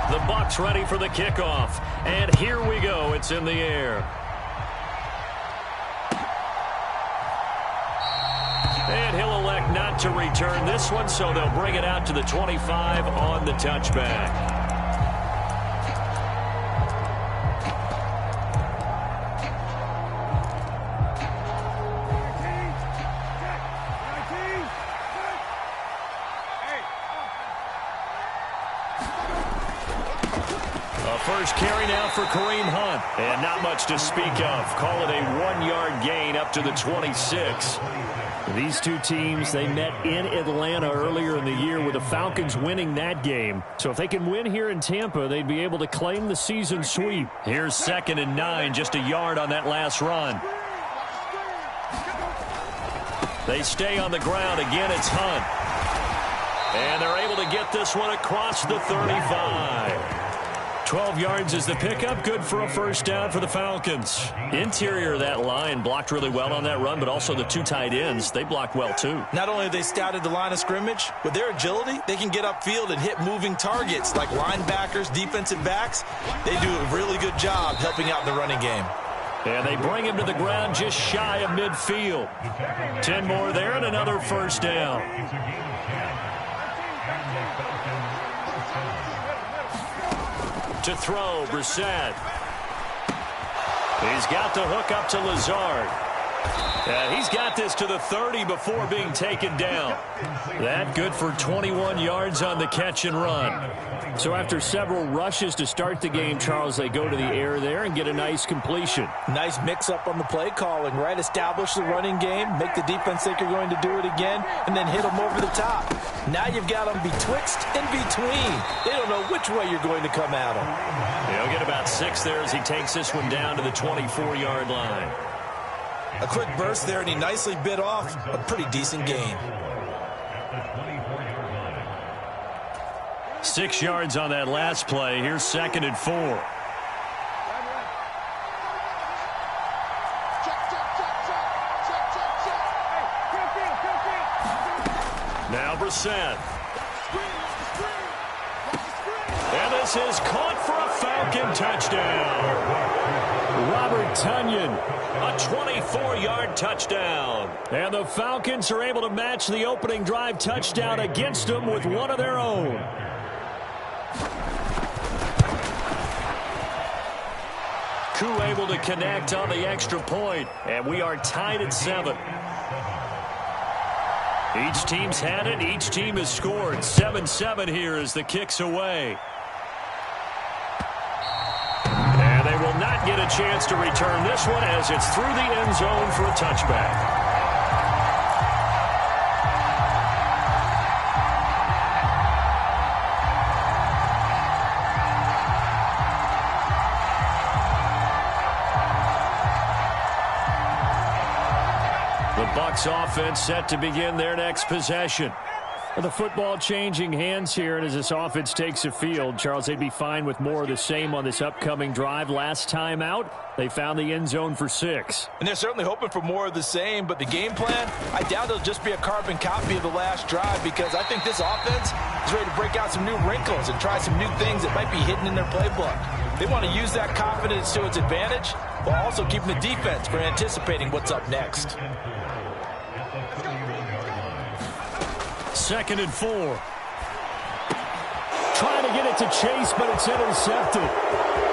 The Bucs ready for the kickoff. And here we go. It's in the air. And he'll elect not to return this one, so they'll bring it out to the 25 on the touchback. First carry now for Kareem Hunt. And not much to speak of. Call it a 1-yard gain up to the 26. These two teams, they met in Atlanta earlier in the year with the Falcons winning that game. So if they can win here in Tampa, they'd be able to claim the season sweep. Here's 2nd and 9, just a yard on that last run. They stay on the ground. Again, it's Hunt. And they're able to get this one across the 35. 12 yards is the pickup. Good for a first down for the Falcons. Interior of that line blocked really well on that run, but also the two tight ends, they blocked well too. Not only have they scouted the line of scrimmage, with their agility, they can get upfield and hit moving targets like linebackers, defensive backs. They do a really good job helping out in the running game. And they bring him to the ground just shy of midfield. 10 more there and another first down. To throw, Brissett. He's got the hook up to Lazard. And he's got this to the 30 before being taken down. That good for 21 yards on the catch and run. So after several rushes to start the game, Charles, they go to the air there and get a nice completion. Nice mix-up on the play calling, right? Establish the running game, make the defense think you're going to do it again, and then hit them over the top. Now you've got them betwixt and between. They don't know which way you're going to come at them. He'll get about 6 there as he takes this one down to the 24-yard line. A quick burst there, and he nicely bit off a pretty decent gain. 6 yards on that last play. Here's 2nd and 4. Now Brissett. And this is caught for a Falcon touchdown. Robert Tonyan, a 24-yard touchdown. And the Falcons are able to match the opening drive touchdown against them with one of their own. Koo able to connect on the extra point, and we are tied at 7. Each team's had it. Each team has scored. 7-7 here as the kick's away. And they will not get a chance to return this one as it's through the end zone for a touchback. The Bucs offense set to begin their next possession. The football changing hands here, and as this offense takes the field, Charles, they'd be fine with more of the same on this upcoming drive. Last time out, they found the end zone for 6. And they're certainly hoping for more of the same, but the game plan, I doubt it'll just be a carbon copy of the last drive, because I think this offense is ready to break out some new wrinkles and try some new things that might be hidden in their playbook. They want to use that confidence to its advantage, while also keeping the defense for anticipating what's up next. 2nd and 4. Trying to get it to Chase, but it's intercepted.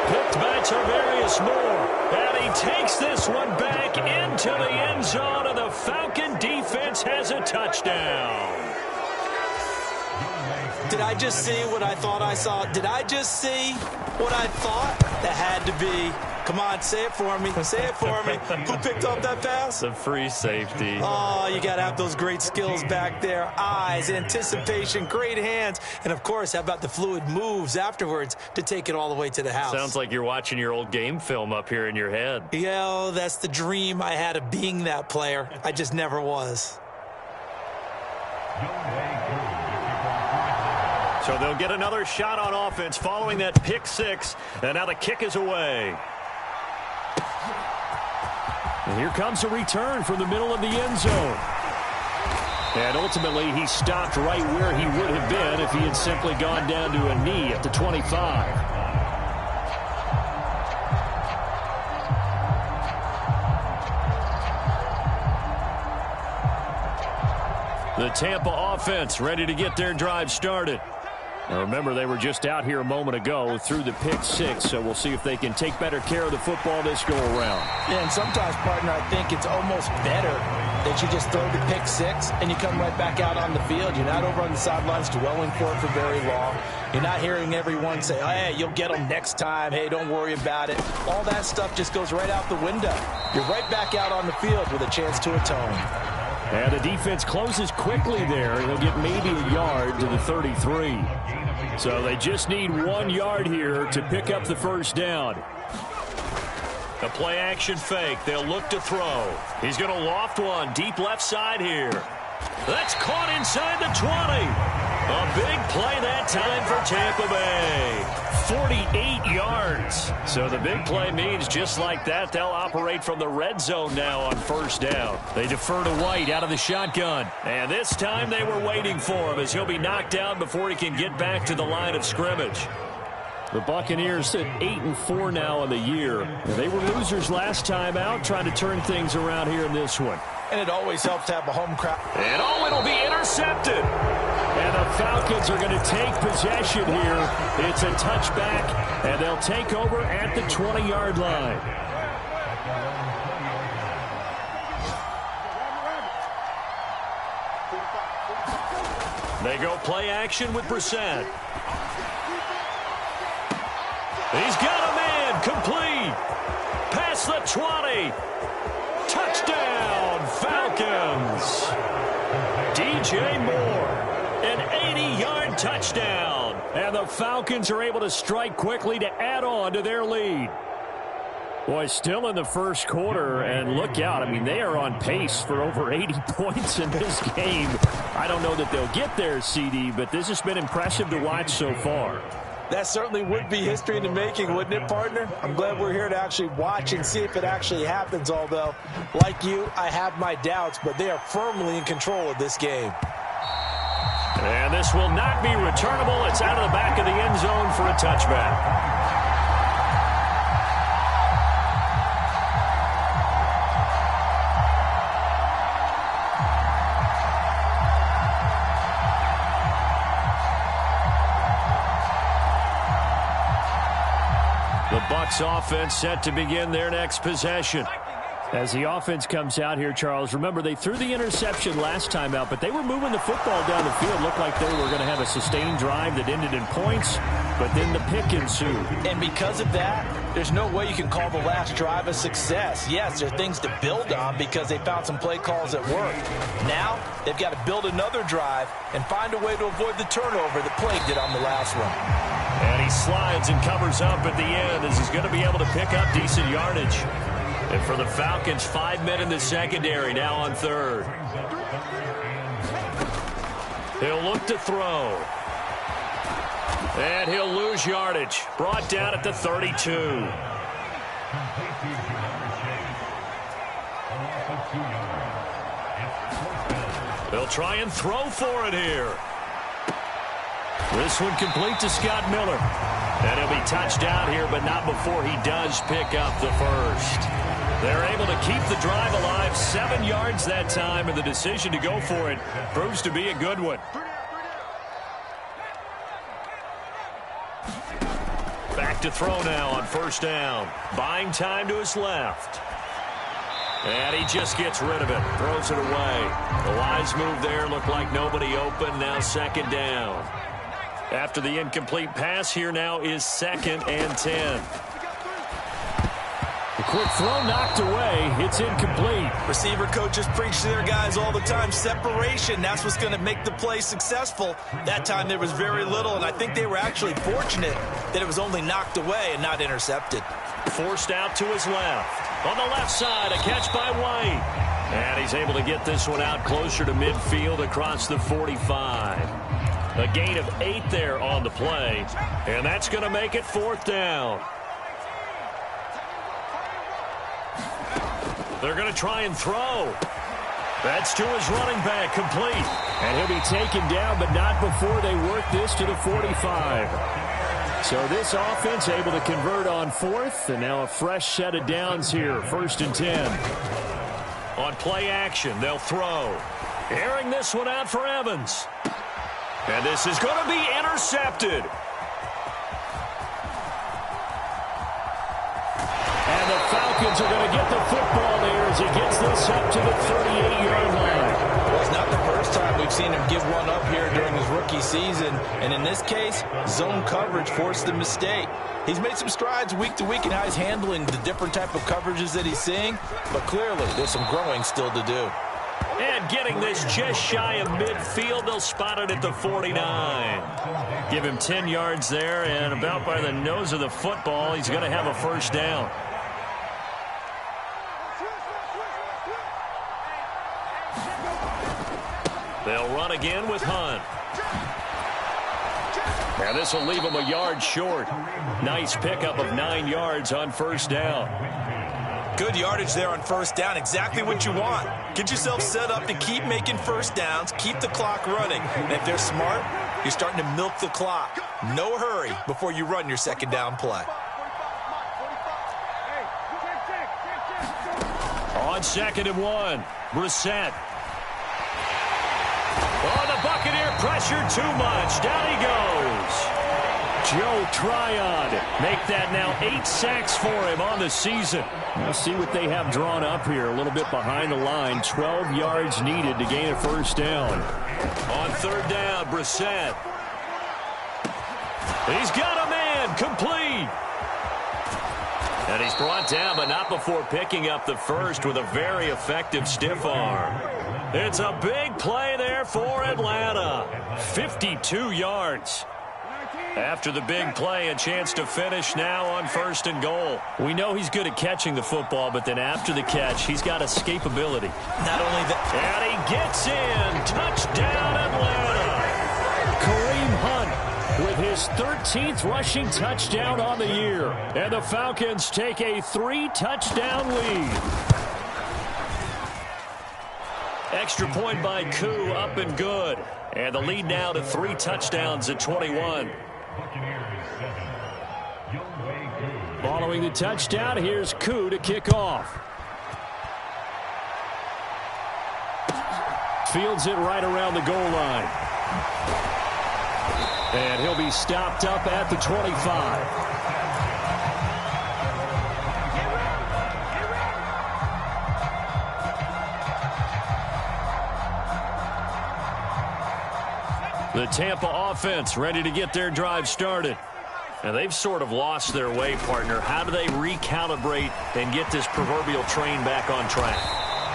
Picked by Tarvarius Moore. And he takes this one back into the end zone, and the Falcon defense has a touchdown. Did I just see what I thought I saw? Did I just see what I thought? That had to be. Come on, say it for me. Say it for me. Who picked up that pass? The free safety. Oh, you got to have those great skills back there. Eyes, anticipation, great hands. And, of course, how about the fluid moves afterwards to take it all the way to the house? Sounds like you're watching your old game film up here in your head. Yeah, oh, that's the dream I had of being that player. I just never was. So they'll get another shot on offense following that pick 6. And now the kick is away. And here comes a return from the middle of the end zone. And ultimately, he stopped right where he would have been if he had simply gone down to a knee at the 25. The Tampa offense ready to get their drive started. Now remember, they were just out here a moment ago through the pick six, so we'll see if they can take better care of the football this go-around. Yeah, and sometimes, partner, I think it's almost better that you just throw the pick six and you come right back out on the field. You're not over on the sidelines dwelling for it for very long. You're not hearing everyone say, oh, hey, you'll get them next time. Hey, don't worry about it. All that stuff just goes right out the window. You're right back out on the field with a chance to atone. And the defense closes quickly there. He'll get maybe a yard to the 33. So they just need 1 yard here to pick up the first down. The play action fake. They'll look to throw. He's going to loft one deep left side here. That's caught inside the 20. A big play that time for Tampa Bay. 48 yards. So the big play means just like that, they'll operate from the red zone now on first down. They defer to White out of the shotgun. And this time they were waiting for him as he'll be knocked down before he can get back to the line of scrimmage. The Buccaneers sit 8-4 now in the year. And they were losers last time out, trying to turn things around here in this one. And it always helps to have a home crowd. And it'll be intercepted. And the Falcons are going to take possession here. It's a touchback, and they'll take over at the 20-yard line. They go play action with Brissett. He's got a man complete. Past the 20. Touchdown, Falcons. DJ Moore, an 80-yard touchdown. And the Falcons are able to strike quickly to add on to their lead. Boy, still in the first quarter, and look out. I mean, they are on pace for over 80 points in this game. I don't know that they'll get there, CD, but this has been impressive to watch so far. That certainly would be history in the making, wouldn't it, partner? I'm glad we're here to actually watch and see if it actually happens, although, like you, I have my doubts, but they are firmly in control of this game. And this will not be returnable. It's out of the back of the end zone for a touchback. The Bucs offense set to begin their next possession. As the offense comes out here, Charles, remember they threw the interception last time out, but they were moving the football down the field. Looked like they were going to have a sustained drive that ended in points, but then the pick ensued. And because of that, there's no way you can call the last drive a success. Yes, there are things to build on because they found some play calls that worked. Now, they've got to build another drive and find a way to avoid the turnover that plagued it on the last one. And he slides and covers up at the end as he's going to be able to pick up decent yardage. And for the Falcons, 5 men in the secondary now on third. He'll look to throw. And he'll lose yardage. Brought down at the 32. They'll try and throw for it here. This one complete to Scott Miller. And he'll be touched down here, but not before he does pick up the first. They're able to keep the drive alive, 7 yards that time, and the decision to go for it proves to be a good one. Back to throw now on first down. Buying time to his left. And he just gets rid of it. Throws it away. The wise move there. Looked like nobody open. Now second down. After the incomplete pass, here now is 2nd and 10. The quick throw knocked away. It's incomplete. Receiver coaches preach to their guys all the time. Separation, that's what's going to make the play successful. That time there was very little, and I think they were actually fortunate that it was only knocked away and not intercepted. Forced out to his left. On the left side, a catch by White. And he's able to get this one out closer to midfield across the 45. A gain of 8 there on the play. And that's going to make it 4th down. They're going to try and throw. That's to his running back, complete. And he'll be taken down, but not before they work this to the 45. So this offense able to convert on fourth, and now a fresh set of downs here, 1st and 10. On play action, they'll throw. Airing this one out for Evans. And this is going to be intercepted. And the Falcons are going to get the football there as he gets this up to the 38-yard line. Well, it's not the first time we've seen him give one up here during his rookie season. And in this case, zone coverage forced the mistake. He's made some strides week to week in how he's handling the different type of coverages that he's seeing. But clearly, there's some growing still to do. And getting this just shy of midfield, they'll spot it at the 49. Give him 10 yards there, and about by the nose of the football, he's going to have a first down. They'll run again with Hunt. And this will leave him a yard short. Nice pickup of 9 yards on first down. Good yardage there on first down. Exactly what you want. Get yourself set up to keep making first downs, keep the clock running. And if they're smart, you're starting to milk the clock. No hurry before you run your second down play. On 2nd and 1, Brissett. Oh, the Buccaneer pressure too much. Down he goes. Joe Tryon make that now 8 sacks for him on the season. We'll see what they have drawn up here. A little bit behind the line. 12 yards needed to gain a first down. On 3rd down, Brissett. He's got a man. Complete. And he's brought down, but not before picking up the first with a very effective stiff arm. It's a big play there for Atlanta. 52 yards. After the big play, a chance to finish now on 1st and goal. We know he's good at catching the football, but then after the catch, he's got escapability. Not only that. And he gets in. Touchdown, Atlanta. Kareem Hunt with his 13th rushing touchdown on the year. And the Falcons take a 3-touchdown lead. Extra point by Koo, up and good. And the lead now to 3 touchdowns at 21. Following the touchdown, here's Koo to kick off. Fields it right around the goal line. And he'll be stopped up at the 25. The Tampa offense ready to get their drive started. And they've sort of lost their way, partner. How do they recalibrate and get this proverbial train back on track?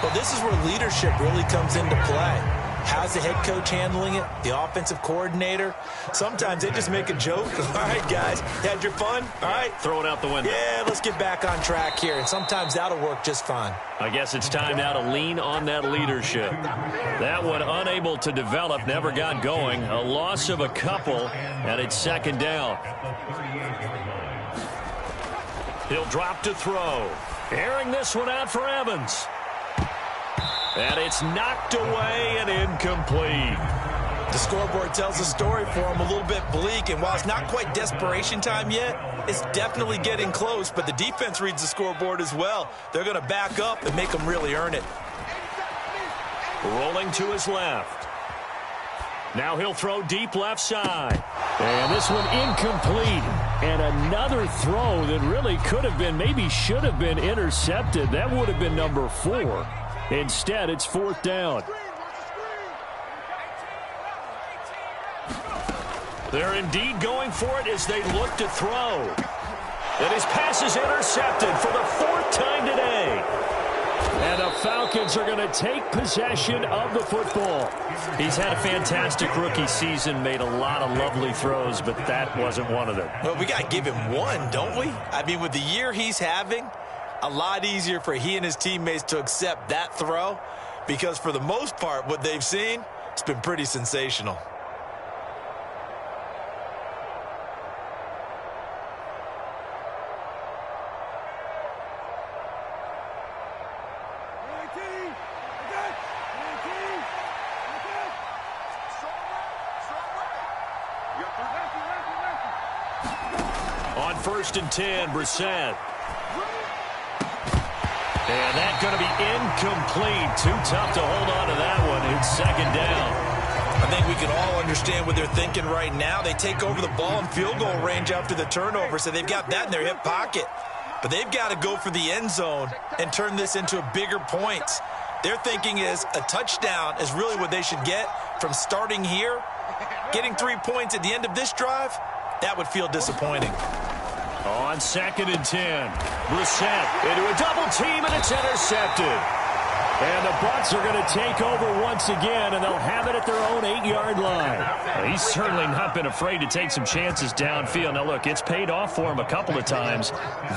Well, this is where leadership really comes into play. How's the head coach handling it? The offensive coordinator? Sometimes they just make a joke. All right, guys, had your fun? All right. Throw it out the window. Yeah, let's get back on track here. And sometimes that'll work just fine. I guess it's time now to lean on that leadership. That one unable to develop, never got going. A loss of a couple, and it's 2nd down. He'll drop to throw. Airing this one out for Evans. And it's knocked away and incomplete. The scoreboard tells a story for him, a little bit bleak, and while it's not quite desperation time yet, it's definitely getting close, but the defense reads the scoreboard as well. They're going to back up and make them really earn it. Rolling to his left. Now he'll throw deep left side. And this one incomplete. And another throw that really could have been, maybe should have been intercepted. That would have been number 4. Instead, it's 4th down. They're indeed going for it as they look to throw. And his pass is intercepted for the 4th time today. And the Falcons are going to take possession of the football. He's had a fantastic rookie season, made a lot of lovely throws, but that wasn't one of them. Well, we got to give him one, don't we? I mean, with the year he's having, a lot easier for he and his teammates to accept that throw because for the most part, what they've seen, it's been pretty sensational. On 1st and 10, Brissett. And that's going to be incomplete. Too tough to hold on to that one. It's 2nd down. I think we can all understand what they're thinking right now. They take over the ball in field goal range after the turnover, so they've got that in their hip pocket. But they've got to go for the end zone and turn this into bigger points. Their thinking is a touchdown is really what they should get from starting here. Getting 3 points at the end of this drive, that would feel disappointing. On 2nd and 10, Brissett into a double team, and it's intercepted. And the Bucs are going to take over once again, and they'll have it at their own 8-yard line. Well, he's certainly not been afraid to take some chances downfield. Now, look, it's paid off for him a couple of times.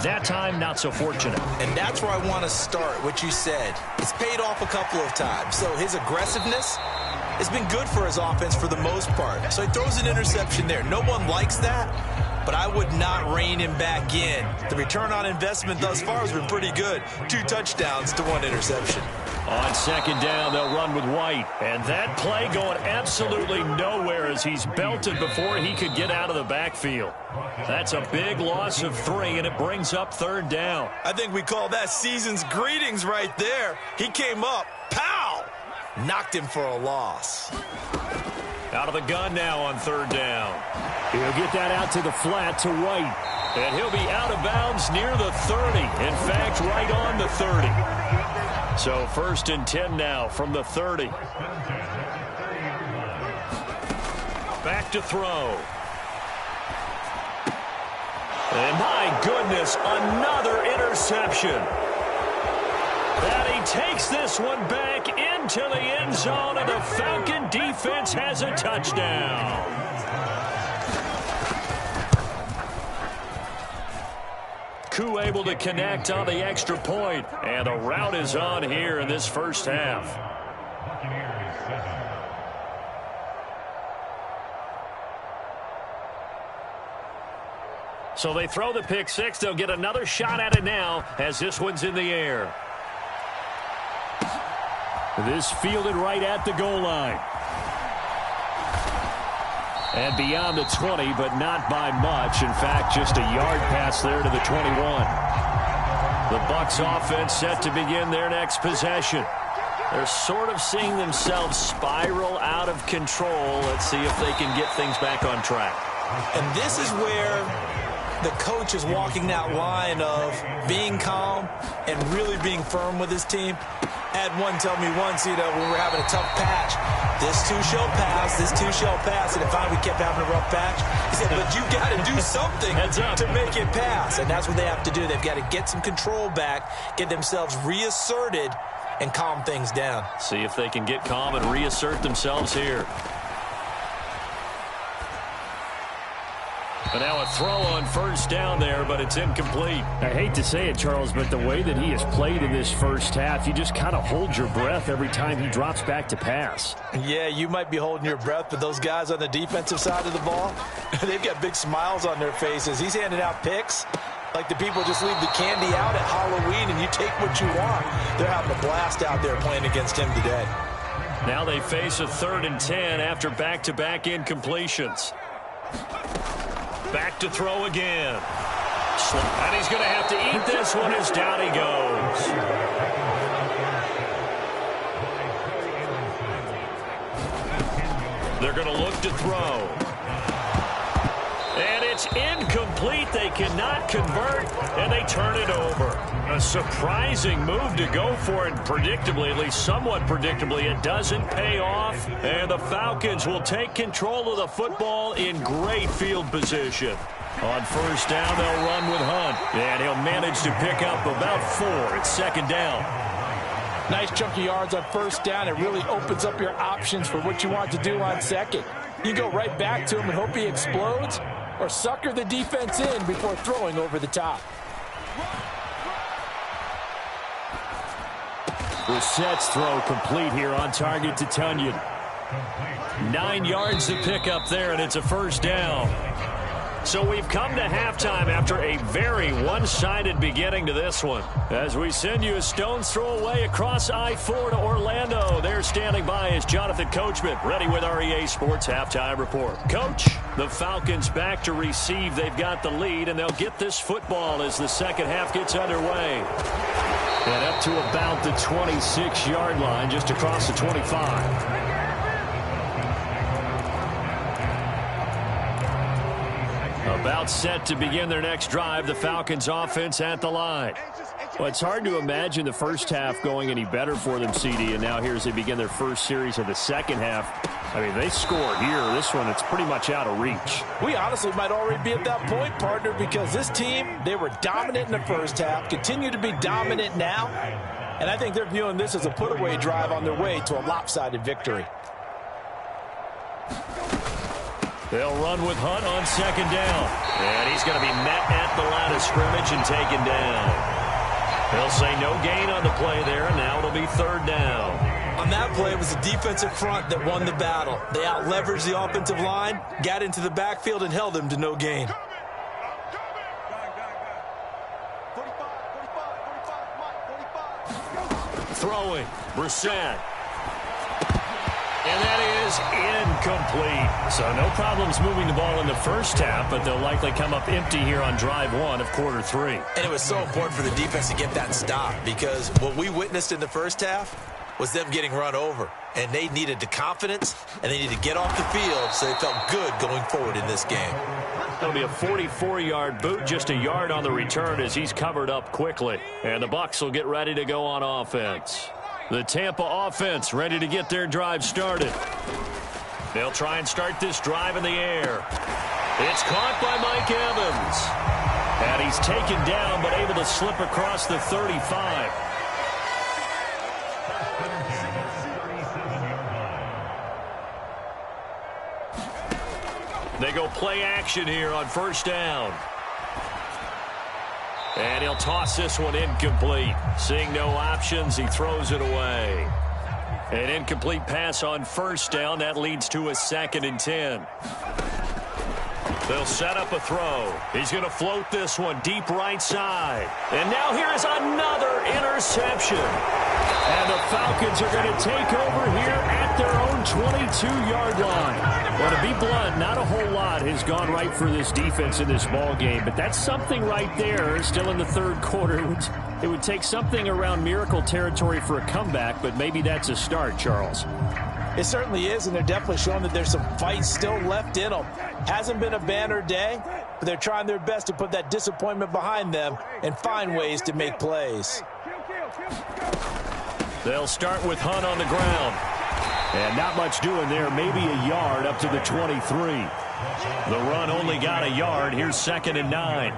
That time, not so fortunate. And that's where I want to start, what you said. It's paid off a couple of times. So his aggressiveness has been good for his offense for the most part. So he throws an interception there. No one likes that, but I would not rein him back in. The return on investment thus far has been pretty good. 2 touchdowns to 1 interception. On 2nd down, they'll run with White. And that play going absolutely nowhere as he's belted before he could get out of the backfield. That's a big loss of 3, and it brings up 3rd down. I think we call that season's greetings right there. He came up, pow! Knocked him for a loss. Out of the gun now on 3rd down. He'll get that out to the flat to White. And he'll be out of bounds near the 30. In fact, right on the 30. So 1st and 10 now from the 30. Back to throw. And my goodness, another interception. And he takes this one back into the end zone, and the Falcon defense has a touchdown. Koo able to connect on the extra point, and the route is on here in this first half. So they throw the pick 6. They'll get another shot at it now as this one's in the air. This fielded right at the goal line. And beyond the 20, but not by much. In fact, just a yard pass there to the 21. The Bucs offense set to begin their next possession. They're sort of seeing themselves spiral out of control. Let's see if they can get things back on track. And this is where the coach is walking that line of being calm and really being firm with his team. Had one tell me once, when we're having a tough patch, this too shall pass, this too shall pass. And finally we kept having a rough patch. He said, but you got to do something to make it pass. And that's what they have to do. They've got to get some control back, get themselves reasserted, and calm things down. See if they can get calm and reassert themselves here. But now a throw on 1st down there, but it's incomplete. I hate to say it, Charles, but the way that he has played in this first half, you just kind of hold your breath every time he drops back to pass. Yeah, you might be holding your breath, but those guys on the defensive side of the ball, they've got big smiles on their faces. He's handing out picks like the people just leave the candy out at Halloween and you take what you want. They're having a blast out there playing against him today. Now they face a 3rd and 10 after back-to-back incompletions. Back to throw again. And he's going to have to eat this one as down he goes. They're going to look to throw. And it's incomplete. They cannot convert, and they turn it over. A surprising move to go for it, predictably, at least somewhat predictably. It doesn't pay off, and the Falcons will take control of the football in great field position. On 1st down, they'll run with Hunt, and he'll manage to pick up about 4. It's 2nd down. Nice chunk of yards on 1st down. It really opens up your options for what you want to do on 2nd. You go right back to him and hope he explodes, or sucker the defense in before throwing over the top. Brissett's throw complete here on target to Tunyon. 9 yards to pick up there, and it's a 1st down. So we've come to halftime after a very one-sided beginning to this one. As we send you a stone's throw away across I-4 to Orlando. There standing by is Jonathan Coachman, ready with our EA Sports Halftime Report. Coach, the Falcons back to receive. They've got the lead, and they'll get this football as the second half gets underway. And up to about the 26-yard line, just across the 25. About set to begin their next drive, the Falcons offense at the line. Well, it's hard to imagine the first half going any better for them, CD, and now here as they begin their first series of the second half. I mean, they score here. This one, it's pretty much out of reach. We honestly might already be at that point, partner, because this team, they were dominant in the first half, continue to be dominant now, and I think they're viewing this as a put-away drive on their way to a lopsided victory. They'll run with Hunt on second down. And he's going to be met at the line of scrimmage and taken down. They'll say no gain on the play there, and now it'll be third down. On that play, it was the defensive front that won the battle. They out-leveraged the offensive line, got into the backfield, and held them to no gain. Throwing, Brissett. And that is incomplete. So no problems moving the ball in the first half, but they'll likely come up empty here on drive one of quarter three. And it was so important for the defense to get that stop, because what we witnessed in the first half was them getting run over. And they needed the confidence, and they needed to get off the field so they felt good going forward in this game. It'll be a 44-yard boot, just a yard on the return as he's covered up quickly. And the Bucs will get ready to go on offense. The Tampa offense ready to get their drive started. They'll try and start this drive in the air. It's caught by Mike Evans. And he's taken down but able to slip across the 35. They go play action here on first down. And he'll toss this one incomplete. Seeing no options, he throws it away. An incomplete pass on first down. That leads to a 2nd and 10. They'll set up a throw. He's going to float this one deep right side. And now here is another interception. And the Falcons are going to take over here at their own 22-yard line. Well, to be blunt, not a whole lot has gone right for this defense in this ball game, but that's something right there. Still in the third quarter, it would take something around miracle territory for a comeback, but maybe that's a start, Charles. It certainly is, and they're definitely showing that there's some fight still left in them. Hasn't been a banner day, but they're trying their best to put that disappointment behind them and find ways to make plays. They'll start with Hunt on the ground. And not much doing there, maybe a yard up to the 23. The run only got a yard. Here's 2nd and 9.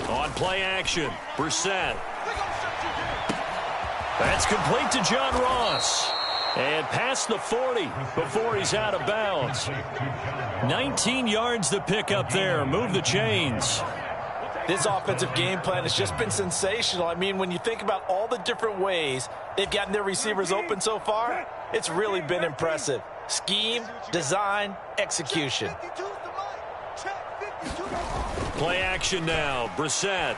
On play action, Brissett. That's complete to John Ross. And past the 40 before he's out of bounds. 19 yards to pick up there. Move the chains. This offensive game plan has just been sensational. I mean, when you think about all the different ways they've gotten their receivers open so far, it's really been impressive. Scheme, design, execution. Play action now. Brissett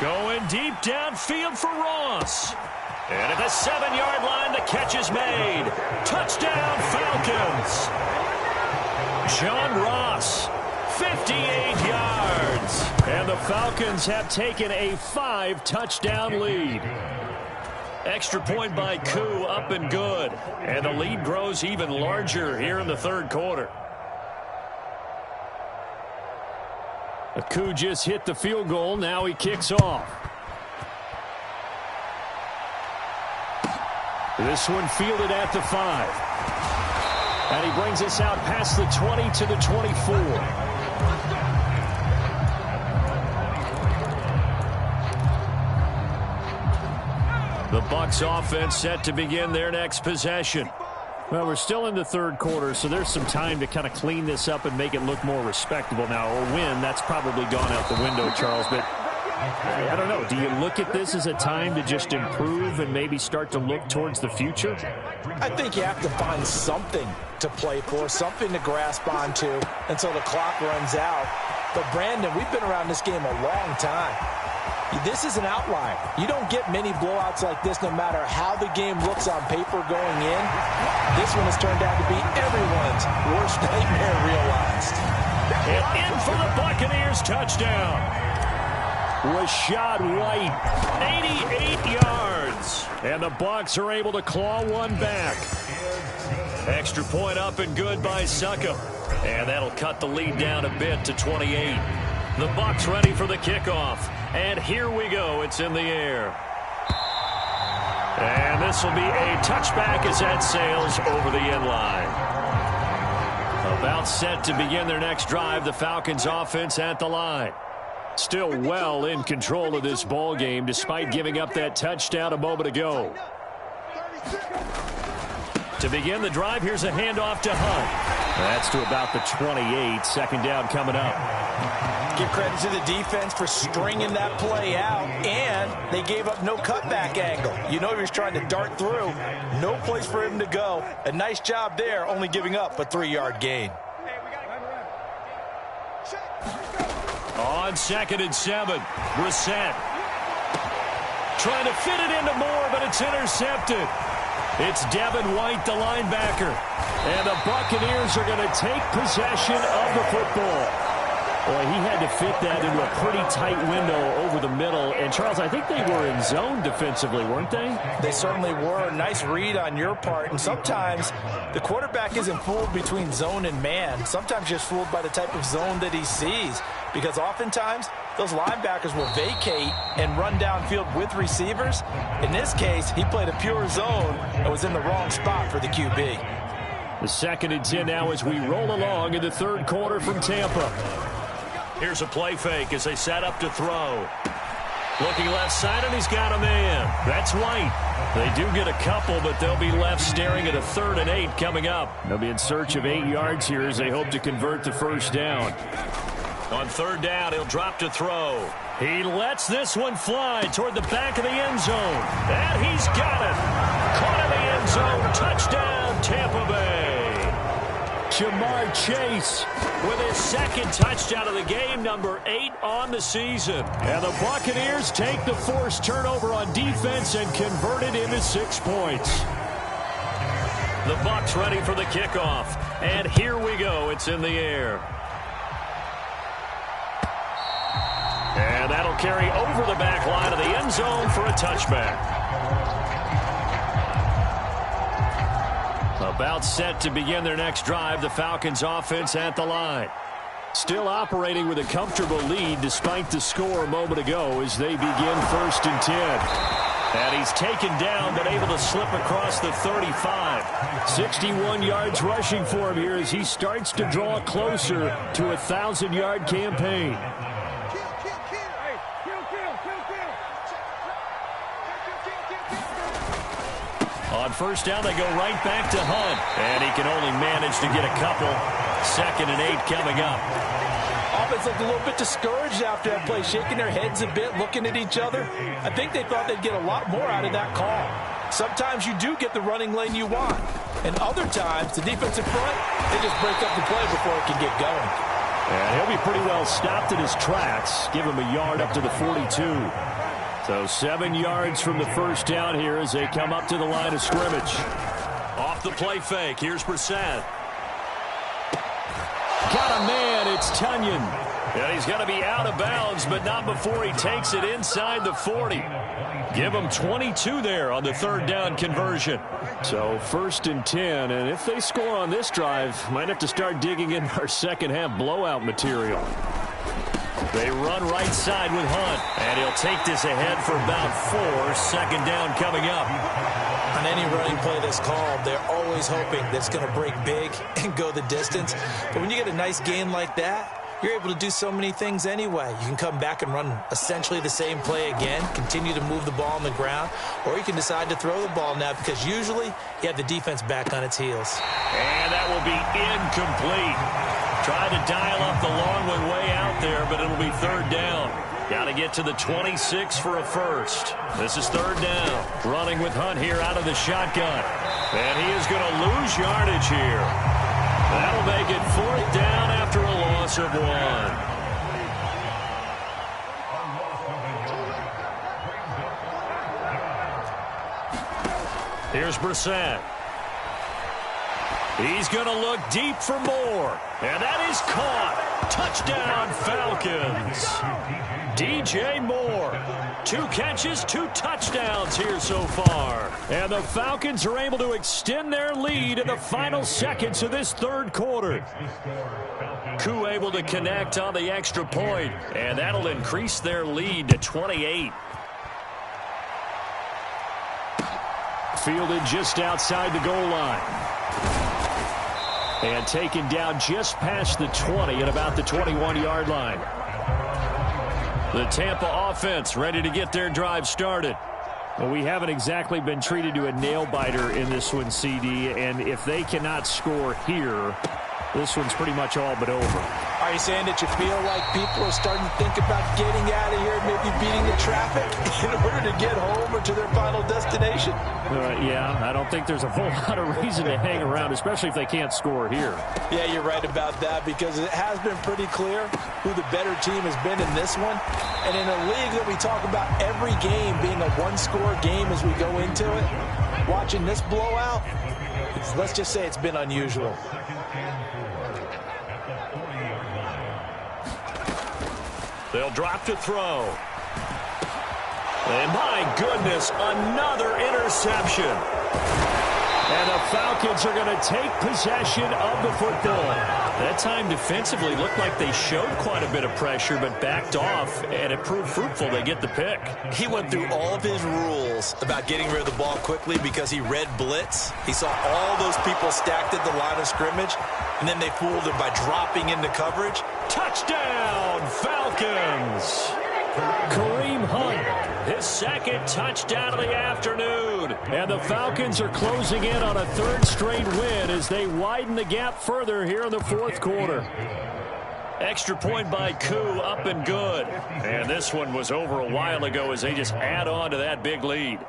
going deep downfield for Ross. And at the 7-yard line, the catch is made. Touchdown, Falcons. John Ross, 58 yards. And the Falcons have taken a 5-touchdown lead. Extra point by Koo, up and good. And the lead grows even larger here in the third quarter. Koo just hit the field goal. Now he kicks off. This one fielded at the 5. And he brings us out past the 20 to the 24. The Bucs offense set to begin their next possession. Well, we're still in the third quarter, so there's some time to kind of clean this up and make it look more respectable. Now, a win, that's probably gone out the window, Charles, but I don't know. Do you look at this as a time to just improve and maybe start to look towards the future? I think you have to find something to play for, something to grasp onto until the clock runs out. But, Brandon, we've been around this game a long time. This is an outlier. You don't get many blowouts like this no matter how the game looks on paper going in. This one has turned out to be everyone's worst nightmare realized. And in for the Buccaneers touchdown. Rashad White, 88 yards. And the Bucs are able to claw one back. Extra point up and good by Succop. And that'll cut the lead down a bit to 28. The Bucs ready for the kickoff. And here we go. It's in the air. And this will be a touchback as that sails over the end line. About set to begin their next drive. The Falcons offense at the line. Still well in control of this ball game despite giving up that touchdown a moment ago. To begin the drive, here's a handoff to Hunt. That's to about the 28. Second down coming up. Give credit to the defense for stringing that play out, and they gave up no cutback angle. You know he was trying to dart through. No place for him to go. A nice job there, only giving up a 3-yard gain. On 2nd and 7, Brissett. Trying to fit it into Moore, but it's intercepted. It's Devin White, the linebacker. And the Buccaneers are going to take possession of the football. Boy, he had to fit that into a pretty tight window over the middle. And, Charles, I think they were in zone defensively, weren't they? They certainly were. Nice read on your part. And sometimes the quarterback isn't fooled between zone and man. Sometimes just fooled by the type of zone that he sees. Because oftentimes those linebackers will vacate and run downfield with receivers. In this case, he played a pure zone and was in the wrong spot for the QB. The 2nd and 10 now as we roll along in the third quarter from Tampa. Here's a play fake as they set up to throw. Looking left side, and he's got a man. That's White. They do get a couple, but they'll be left staring at a 3rd and 8 coming up. They'll be in search of 8 yards here as they hope to convert the first down. On 3rd down, he'll drop to throw. He lets this one fly toward the back of the end zone. And he's got it. Caught in the end zone. Touchdown, Tampa Bay. Jamar Chase with his 2nd touchdown of the game, number 8 on the season. And the Buccaneers take the forced turnover on defense and convert it into 6 points. The Bucs ready for the kickoff. And here we go. It's in the air. And that'll carry over the back line of the end zone for a touchback. About set to begin their next drive, the Falcons offense at the line. Still operating with a comfortable lead despite the score a moment ago as they begin 1st and 10. And he's taken down but able to slip across the 35. 61 yards rushing for him here as he starts to draw closer to a 1,000-yard campaign. On 1st down, they go right back to Hunt. And he can only manage to get a couple. 2nd and 8 coming up. Offense looked a little bit discouraged after that play, shaking their heads a bit, looking at each other. I think they thought they'd get a lot more out of that call. Sometimes you do get the running lane you want. And other times, the defensive front, they just break up the play before it can get going. And he'll be pretty well stopped in his tracks. Give him a yard up to the 42. So 7 yards from the first down here as they come up to the line of scrimmage. Off the play fake. Here's Brissett. Got a man. It's Tunyon. And he's going to be out of bounds, but not before he takes it inside the 40. Give him 22 there on the 3rd down conversion. So 1st and 10. And if they score on this drive, might have to start digging in our second half blowout material. They run right side with Hunt, and he'll take this ahead for about 4. 2nd down coming up. On any running play that's called, they're always hoping that it's going to break big and go the distance. But when you get a nice gain like that, you're able to do so many things anyway. You can come back and run essentially the same play again, continue to move the ball on the ground, or you can decide to throw the ball now because usually you have the defense back on its heels. And that will be incomplete. Trying to dial up the long one way out there, but it'll be 3rd down. Got to get to the 26 for a first. This is third down. Running with Hunt here out of the shotgun. And he is going to lose yardage here. That'll make it fourth down after a loss of 1. Here's Brissett. He's going to look deep for more. And that is caught. Touchdown, Falcons. DJ Moore. 2 catches, 2 touchdowns here so far. And the Falcons are able to extend their lead in the final seconds of this third quarter. Koo able to connect on the extra point. And that'll increase their lead to 28. Fielded just outside the goal line. And taken down just past the 20 at about the 21-yard line. The Tampa offense ready to get their drive started. Well, we haven't exactly been treated to a nail-biter in this one, CD. And if they cannot score here, this one's pretty much all but over. Are you saying that you feel like people are starting to think about getting out of here, maybe beating the traffic in order to get home or to their final destination? Yeah, I don't think there's a whole lot of reason to hang around, especially if they can't score here. Yeah, you're right about that, because it has been pretty clear who the better team has been in this one. And in a league that we talk about every game being a one-score game as we go into it, watching this blowout, let's just say it's been unusual. They'll drop to throw. And my goodness, another interception. And the Falcons are going to take possession of the football. That time defensively looked like they showed quite a bit of pressure but backed off, and it proved fruitful. They get the pick. He went through all of his rules about getting rid of the ball quickly because he read blitz. He saw all those people stacked at the line of scrimmage, and then they fooled him by dropping into coverage. Touchdown, Falcons! Kareem Hunt, his second touchdown of the afternoon. And the Falcons are closing in on a third straight win as they widen the gap further here in the fourth quarter. Extra point by Koo, up and good. And this one was over a while ago as they just add on to that big lead.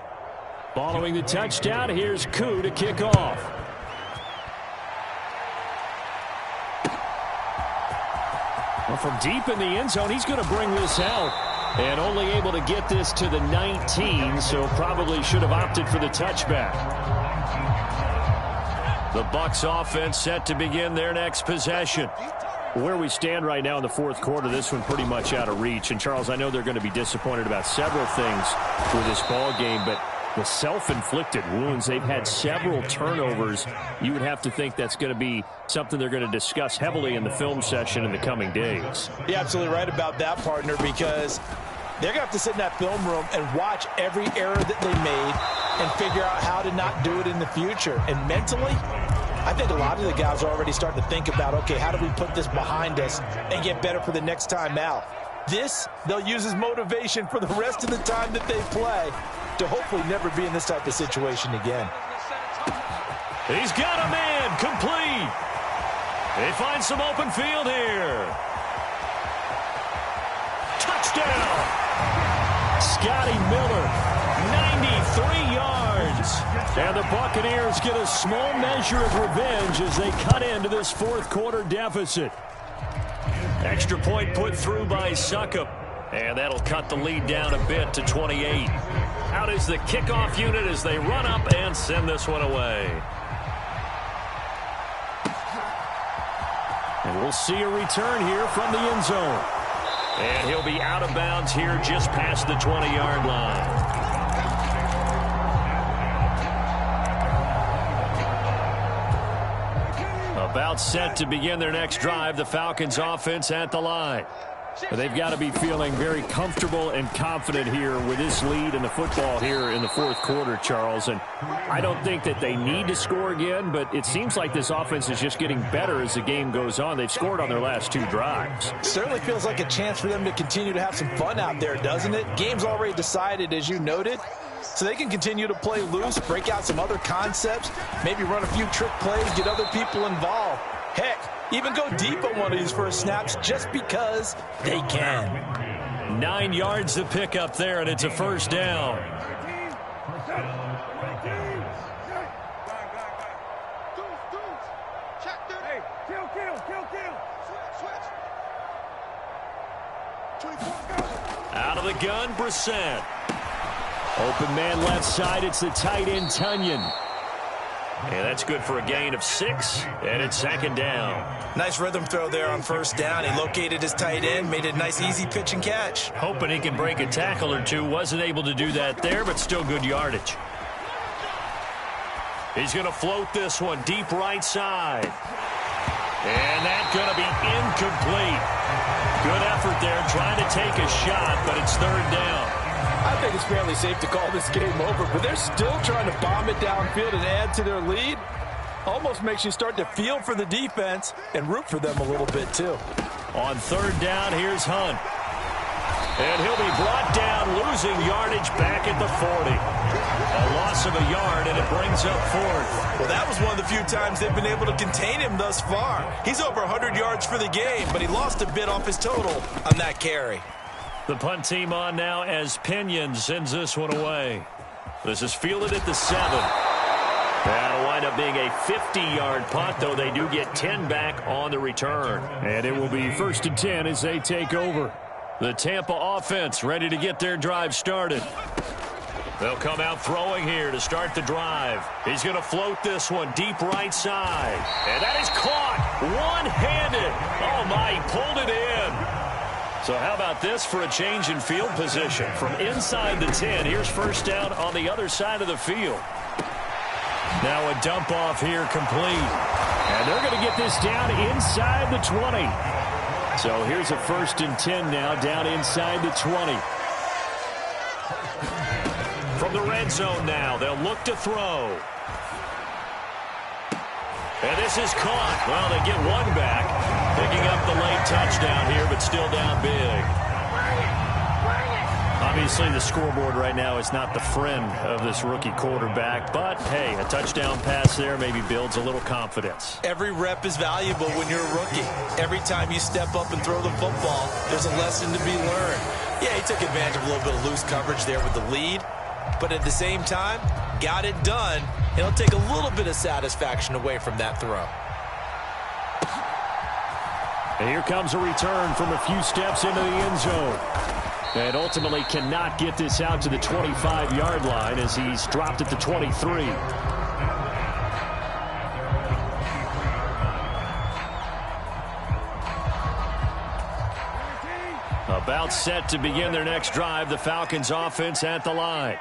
Following the touchdown, here's Koo to kick off. Well, from deep in the end zone, he's going to bring this out. And only able to get this to the 19, so probably should have opted for the touchback. The Bucs offense set to begin their next possession. Where we stand right now in the fourth quarter, this one pretty much out of reach. And, Charles, I know they're going to be disappointed about several things with this ball game, but the self-inflicted wounds, they've had several turnovers. You would have to think that's going to be something they're going to discuss heavily in the film session in the coming days. You're absolutely right about that, partner, because they're going to have to sit in that film room and watch every error that they made and figure out how to not do it in the future. And mentally, I think a lot of the guys are already starting to think about, okay, how do we put this behind us and get better for the next time out? This, they'll use as motivation for the rest of the time that they play to hopefully never be in this type of situation again. He's got a man, complete. They find some open field here. Touchdown. Scotty Miller, 93 yards. And the Buccaneers get a small measure of revenge as they cut into this fourth quarter deficit. Extra point put through by Succop. And that'll cut the lead down a bit to 28. Out is the kickoff unit as they run up and send this one away. And we'll see a return here from the end zone. And he'll be out of bounds here just past the 20-yard line. About set to begin their next drive, the Falcons offense at the line. They've got to be feeling very comfortable and confident here with this lead in the football here in the fourth quarter, Charles. And I don't think that they need to score again, but it seems like this offense is just getting better as the game goes on. They've scored on their last 2 drives. Certainly feels like a chance for them to continue to have some fun out there, doesn't it? Game's already decided, as you noted, so they can continue to play loose, break out some other concepts, maybe run a few trick plays, get other people involved. Heck, even go deep on one of these first snaps just because they can. 9 yards to pick up there, and it's a first down. Out of the gun, Brissett. Open man left side, it's the tight end, Tunyon. And that's good for a gain of 6, and it's second down. Nice rhythm throw there on first down. He located his tight end, made it a nice, easy pitch and catch. Hoping he can break a tackle or two. Wasn't able to do that there, but still good yardage. He's going to float this one deep right side. And that's going to be incomplete. Good effort there, trying to take a shot, but it's third down. I think it's fairly safe to call this game over, but they're still trying to bomb it downfield and add to their lead. Almost makes you start to feel for the defense and root for them a little bit, too. On third down, here's Hunt. And he'll be brought down, losing yardage back at the 40. A loss of a yard, and it brings up fourth. Well, that was one of the few times they've been able to contain him thus far. He's over 100 yards for the game, but he lost a bit off his total on that carry. The punt team on now as Pinion sends this one away. This is fielded at the 7. That'll wind up being a 50-yard punt, though they do get 10 back on the return. And it will be 1st and 10 as they take over. The Tampa offense ready to get their drive started. They'll come out throwing here to start the drive. He's going to float this one deep right side. And that is caught one-handed. Oh, my, he pulled it in. So how about this for a change in field position? From inside the 10, here's first down on the other side of the field. Now a dump off here complete. And they're going to get this down inside the 20. So here's a 1st and 10 now down inside the 20. From the red zone now, they'll look to throw. And this is caught. Well, they get one back. Picking up the late touchdown here, but still down big. Obviously, the scoreboard right now is not the friend of this rookie quarterback. But, hey, a touchdown pass there maybe builds a little confidence. Every rep is valuable when you're a rookie. Every time you step up and throw the football, there's a lesson to be learned. Yeah, he took advantage of a little bit of loose coverage there with the lead. But at the same time, got it done. It'll take a little bit of satisfaction away from that throw. And here comes a return from a few steps into the end zone. And ultimately cannot get this out to the 25-yard line as he's dropped at the 23. About set to begin their next drive, the Falcons offense at the line.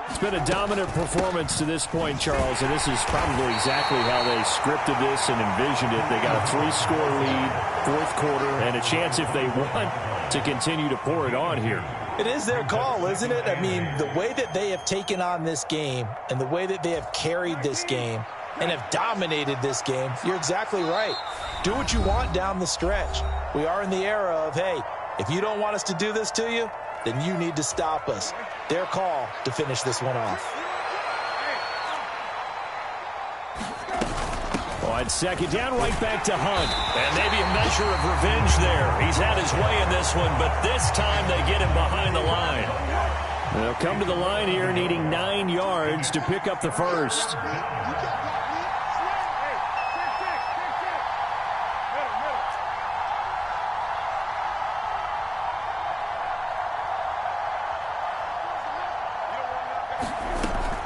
It's been a dominant performance to this point, Charles, and this is probably exactly how they scripted this and envisioned it. They got a 3-score lead, 4th quarter, and a chance if they want to continue to pour it on here. It is their call, isn't it? I mean, the way that they have taken on this game and the way that they have carried this game and have dominated this game, you're exactly right. Do what you want down the stretch. We are in the era of, hey, if you don't want us to do this to you, then you need to stop us. Their call to finish this one off. On second down, right back to Hunt. And maybe a measure of revenge there. He's had his way in this one, but this time they get him behind the line. They'll come to the line here needing 9 yards to pick up the first.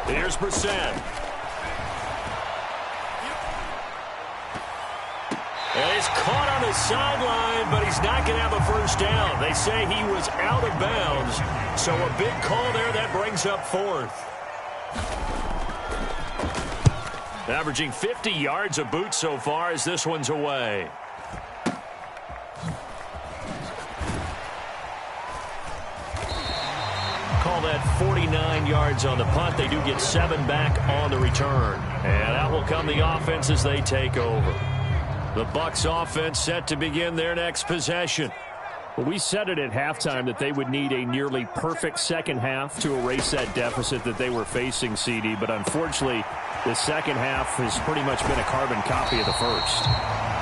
Here's Brissett. And he's caught on the sideline, but he's not going to have a first down. They say he was out of bounds. So a big call there that brings up 4th. Averaging 50 yards a boot so far as this one's away. Call that 49 yards on the punt. They do get 7 back on the return. And out will come the offense as they take over. The Bucs offense set to begin their next possession. Well, we said it at halftime that they would need a nearly perfect second half to erase that deficit that they were facing, CD. But unfortunately, The second half has pretty much been a carbon copy of the first.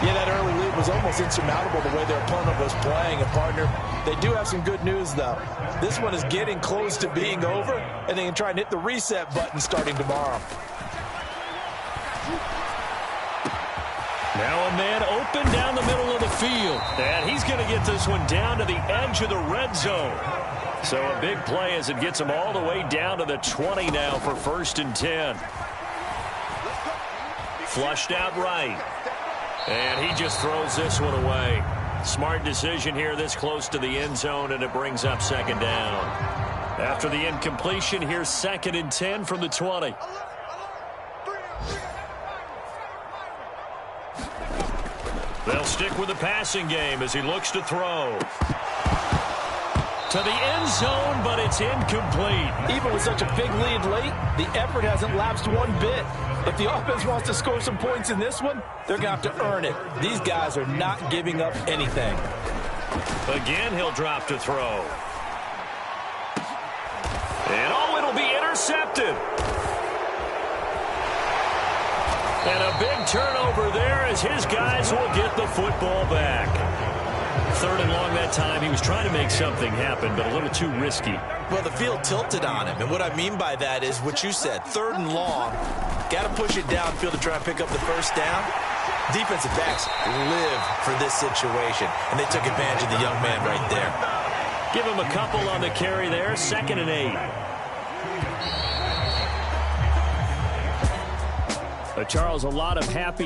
Yeah, that early lead was almost insurmountable the way their opponent was playing. And, partner, they do have some good news, though. This one is getting close to being over, and they can try and hit the reset button starting tomorrow. Now a man open down the middle of the field. And he's going to get this one down to the edge of the red zone. So a big play as it gets him all the way down to the 20 now for 1st and 10. Flushed out right. And he just throws this one away. Smart decision here this close to the end zone, and it brings up 2nd down. After the incompletion, here's 2nd and 10 from the 20. They'll stick with the passing game as he looks to throw. To the end zone, but it's incomplete. Even with such a big lead late, the effort hasn't lapsed one bit. If the offense wants to score some points in this one, they're going to have to earn it. These guys are not giving up anything. Again, he'll drop to throw. And it'll be intercepted. And a big turnover there as his guys will get the football back. 3rd and long that time. He was trying to make something happen, but a little too risky. Well, the field tilted on him, and what I mean by that is what you said. 3rd and long, got to push it downfield to try and pick up the 1st down. Defensive backs live for this situation, and they took advantage of the young man right there. Give him a couple on the carry there. 2nd and 8. Charles, a lot of happy